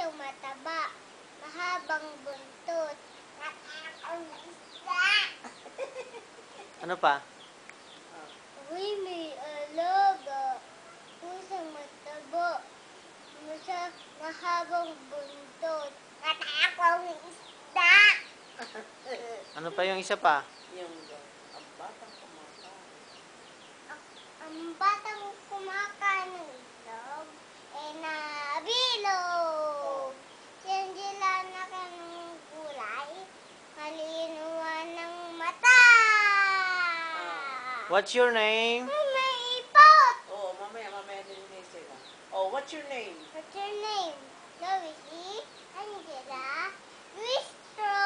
Pusong mataba. Mahabang buntot. Nakakong isda. Ano pa? Uy, may alaga. Pusong mataba. Mahabang buntot. Nakakong isda. Ano pa yung isa pa? Yung ang batang kumakain. Ang batang kumakain ng itlog ay nabilog. Si Angela na kanong gulay, malinuan ng mata. What's your name? Ay, may ipot. Oh, mamaya din sila. Oh, what's your name? What's your name? Lois, Angela, Luistro.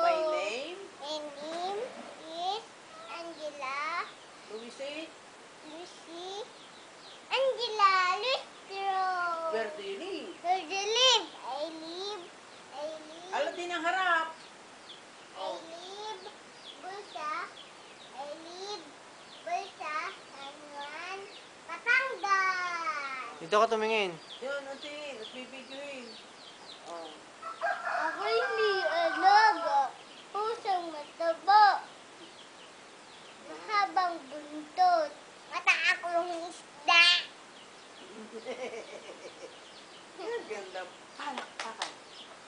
My name? My name is Angela. Lucy? Lucy, Angela, Luistro. Where do you live? Where do you live? I live, Ala din ang harap. Bulsa, San Juan, Batangas. Dito ka tumingin. Yun, auntie. Nagbibidyoin. Oh. Ako'y may alaga, pusong mataba, mahabang buntot, mataakong isda. Ang ganda. Palakpakan.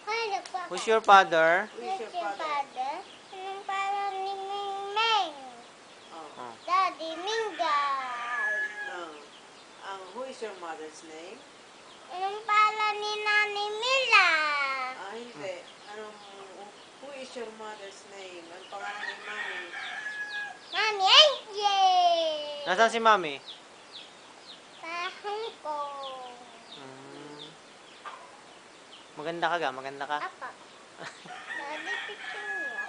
Ano pa? Who's your father? Who is your father? Anong parang ni Mingmeng? Oh. Daddy Mingay. Who is your mother's name? Anong pala ni Nani Mila? Hindi. Who is your mother's name? Ang pangalan ni Mami? Mami Angel. Nasaan si Mami? Sa Hong Kong. Maganda ka ga? Maganda ka? Apa? Daddy picture niya.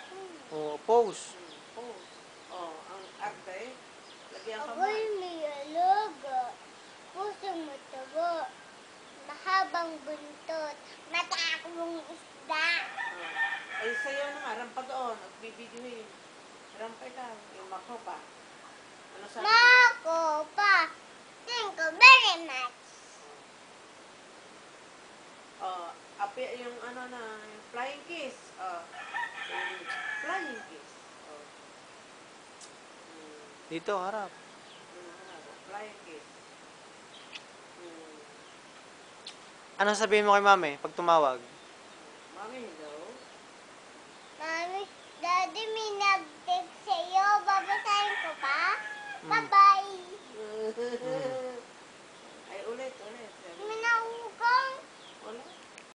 Oo, pose. Pose. Oh, ang arte. Lagyan ka Ako'y may alaga. Pusong mataba. Mahabang buntot. Mataakong isda. Ay, sa'yo naman. Rampa doon. Nagbibidyoin. Rampa ka. Yung mako pa. Ano sabi? Mako pa. Thank you very much. Oh, yung yung flying kiss. Yung flying kiss. Oh. Dito, harap. Flying kiss. Ano sabihin mo kay Mami pag tumawag? Mami, hello? Mami, Daddy, may nag-text sa'yo. Babasahin ko ba? Bye-bye.